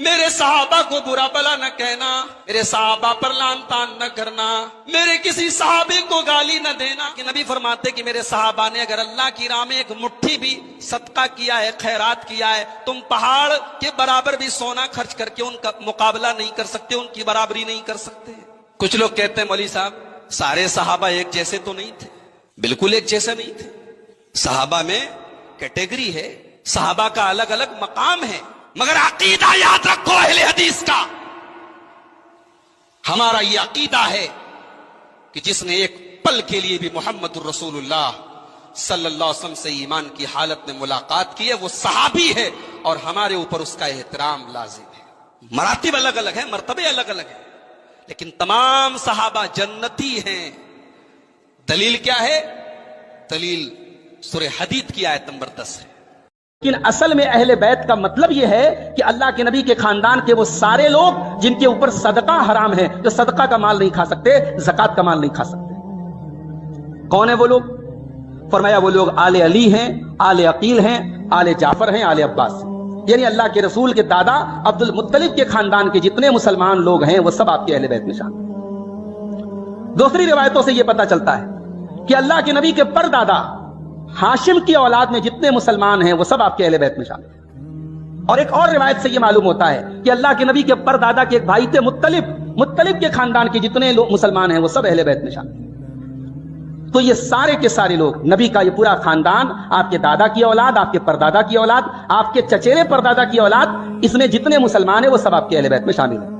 میرے صحابہ کو برا بلا نہ کہنا، میرے صحابہ پر لعن طعن نہ کرنا، میرے کسی صحابی کو گالی نہ دینا. کہ نبی فرماتے کہ میرے صحابہ نے اگر اللہ کی راہ میں ایک مٹھی بھی صدقہ کیا ہے، خیرات کیا ہے، تم پہاڑ کے برابر بھی سونا خرچ کر کے ان کا مقابلہ نہیں کر سکتے، ان کی برابری نہیں کر سکتے. کچھ لوگ کہتے ہیں مولوی صاحب سارے صحابہ ایک جیسے تو نہیں تھے. بالکل ایک جیسے نہیں تھے. صحابہ میں کیٹیگری ہے، صحابہ کا الگ الگ مقام ہے. مگر عقیدہ یاد رکھو اہل حدیث کا، ہمارا یہ عقیدہ ہے کہ جس نے ایک پل کے لیے بھی محمد الرسول اللہ صلی اللہ علیہ وسلم سے ایمان کی حالت میں ملاقات کی ہے وہ صحابی ہے، اور ہمارے اوپر اس کا احترام لازم ہے. مراتب الگ الگ ہیں، مرتبے الگ الگ ہیں، لیکن تمام صحابہ جنتی ہیں. دلیل کیا ہے؟ دلیل سورہ حدید کی آیت نمبر 10 ہے. لیکن اصل میں اہل بیت کا مطلب یہ ہے کہ اللہ کے نبی کے خاندان کے وہ سارے لوگ جن کے اوپر صدقہ حرام ہے، جو صدقہ کا مال نہیں کھا سکتے، زکوٰۃ کا مال نہیں کھا سکتے. کون ہیں وہ لوگ؟ فرمایا وہ لوگ آل علی ہیں، آل عقیل ہیں، آل جعفر ہیں، آل عباس ہیں. یعنی اللہ کے رسول کے دادا عبد المطلب کے خاندان کے جتنے مسلمان لوگ ہیں وہ سب آپ کے اہل بیت میں شامل ہیں. دوسری روایتوں سے یہ پتہ چلتا ہے کہ اللہ کے نبی کے پردادا ہاشم کی اولاد میں جتنے مسلمان ہیں وہ سب آپ کے اہل بیت میں شامل ہیں. اور ایک اور روایت سے یہ معلوم ہوتا ہے کہ اللہ کے نبی کے پردادا کے ایک بھائی تھے مطلب کے خاندان کے جتنے لوگ مسلمان ہیں وہ سب اہل بیت میں شامل ہیں. تو یہ سارے کے سارے لوگ، نبی کا یہ پورا خاندان، آپ کے دادا کی اولاد، آپ کے پردادا کی اولاد، آپ کے چچیرے پردادا کی اولاد، اس میں جتنے مسلمان ہیں وہ سب آپ کے اہل بیت میں شامل ہیں.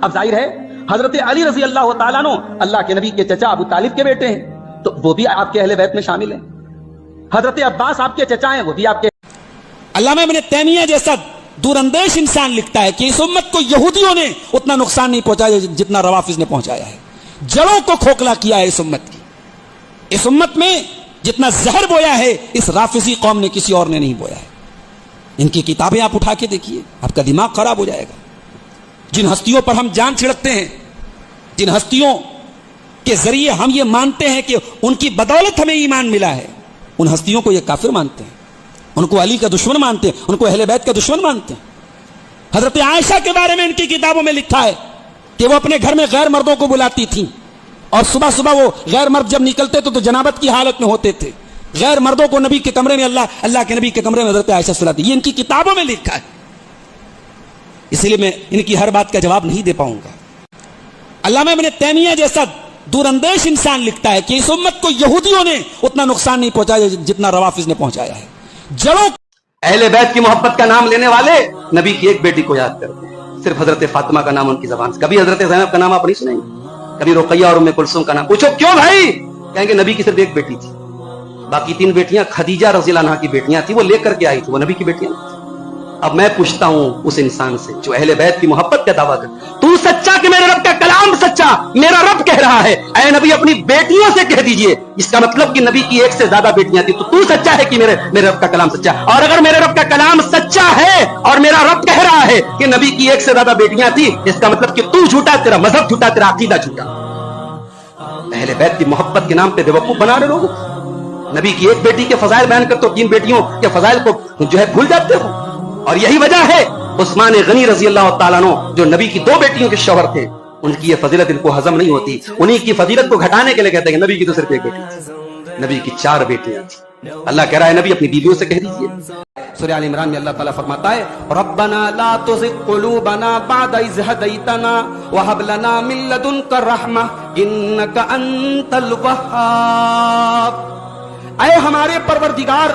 اب ظاہر ہے حضرت علی رضی اللہ تعالیٰ عنہ اللہ کے نبی کے چچا ابو طالب کے بیٹے ہیں، تو وہ بھی آپ کے اہل بیت میں شامل ہیں. حضرت عباس آپ کے چچا ہیں، وہ بھی آپ کے. علامہ ابن تیمیہ جیسا دور اندیش انسان لکھتا ہے کہ اس امت کو یہودیوں نے اتنا نقصان نہیں پہنچایا جتنا روافض نے پہنچایا ہے. جڑوں کو کھوکھلا کیا ہے اس امت کی. اس امت میں جتنا زہر بویا ہے اس رافضی قوم نے کسی اور نے نہیں بویا ہے. ان کی کتابیں آپ اٹھا کے دیکھیے، آپ کا دماغ خراب ہو جائے گا. جن ہستیوں پر ہم جان چھڑکتے ہیں، جن ہستیوں کے ذریعے ہم یہ مانتے ہیں کہ ان کی بدولت ہمیں ایمان ملا ہے، ان ہستیوں کو یہ کافر مانتے ہیں، ان کو علی کا دشمن مانتے ہیں، ان کو اہل بیت کا دشمن مانتے ہیں. حضرت عائشہ کے بارے میں ان کی کتابوں میں لکھا ہے کہ وہ اپنے گھر میں غیر مردوں کو بلاتی تھیں، اور صبح صبح وہ غیر مرد جب نکلتے تو جنابت کی حالت میں ہوتے تھے. غیر مردوں کو نبی کے کمرے میں اللہ کے نبی کے کمرے میں حضرت عائشہ سلاتی. یہ ان کی کتابوں میں لکھا ہے، اس لیے میں ان کی ہر بات کا جواب نہیں دے پاؤں گا. علامہ ابن تیمیہ جیسا دور اندیش انسان لکھتا ہے کہ اس امت کو یہودیوں نے اتنا نقصان نہیں پہنچایا جتنا روافض نے پہنچایا ہے. جڑوں اہل بیت کی محبت کا نام لینے والے نبی کی ایک بیٹی کو یاد کرتے ہیں، صرف حضرت فاطمہ کا نام ان کی زبان سے. کبھی حضرت زینب کا نام آپ نہیں سنیں گے، کبھی رقیہ اور ام کلثوم کا نام. پوچھو کیوں بھائی؟ کہیں گے نبی کی صرف ایک بیٹی تھی، باقی 3 بیٹیاں خدیجہ رضی اللہ عنہا کی بیٹیاں تھیں، وہ لے کر کے آئی تھی، وہ نبی کی بیٹیاں نہیں تھیں. اب میں پوچھتا ہوں اس انسان سے جو اہل بیت کی محبت کا دعویٰ کرتا، تو سچا کہ میرے رب کا کلام سچا، میرا رب کہہ رہا ہے اے نبی اپنی بیٹیوں سے کہہ دیجئے. اس کا مطلب کہ نبی کی 1 سے زیادہ بیٹیاں تھی، تو سچا ہے کہ میرے رب کا کلام سچا. اور اگر میرے رب کا کلام سچا ہے اور میرا رب کہہ رہا ہے کہ نبی کی 1 سے زیادہ بیٹیاں تھی، اس کا مطلب کہ تو جھوٹا، تیرا مذہب جھوٹا، تیرا عقیدہ جھوٹا. اہل بیت کی محبت کے نام پہ بیوقوف بنا رہے لوگ. نبی کی 1 بیٹی کے فضائل بیان کرتے ہو، 3 بیٹیوں کے فضائل کو جو ہے بھول جاتے ہو. اور یہی وجہ ہے عثمان غنی رضی اللہ تعالیٰ عنہ جو نبی کی 2 بیٹیوں کے شوہر تھے، ان کی یہ فضیلت ان کو ہضم نہیں ہوتی. انہی کی فضیلت کو گھٹانے کے لیے کہتے ہیں کہ نبی کی تو صرف 1 بیٹی تھی، نبی کی 4 بیٹیاں تھیں. اللہ کہہ رہا ہے نبی اپنی بیویوں سے کہہ دیجئے. سورہ آل عمران میں اللہ تعالیٰ فرماتا ہے ربنا لا تزغ قلوبنا بعد اذ ہدیتنا وہب لنا من لدنک الرحمہ انک انت الوہاب. اے ہمارے پروردگار،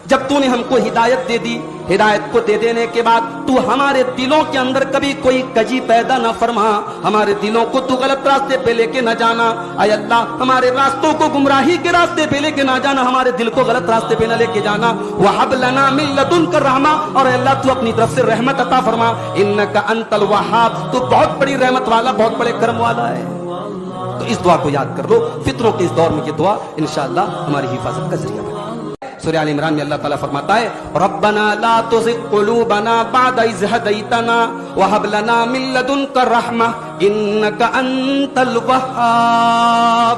جب تو نے ہم کو ہدایت دے دی، ہدایت کو دے دینے کے بعد تو ہمارے دلوں کے اندر کبھی کوئی کجی پیدا نہ فرما، ہمارے دلوں کو تو غلط راستے پہ لے کے نہ جانا. اے اللہ ہمارے راستوں کو گمراہی کے راستے پہ لے کے نہ جانا، ہمارے دل کو غلط راستے پہ نہ لے کے جانا. وَهَبْ لَنَا مِن لَدُنْكَ الرَّحْمَةَ، اور اللہ تو اپنی طرف سے رحمت عطا فرما. إِنَّكَ أَنْتَ الْوَهَّابُ، تو بہت بڑی رحمت والا، بہت بڑے کرم والا ہے. تو اس دعا کو یاد کر لو. فطروں کے اس دور میں یہ دعا انشاءاللہ ہماری حفاظت کا ذریعہ بنے. سورہ آل عمران میں اللہ تعالیٰ فرماتا ہے ربنا لا تزغ قلوبنا بعد اذ ہدیتنا وہب لنا من لدنک الرحمہ انک انت الوہاب.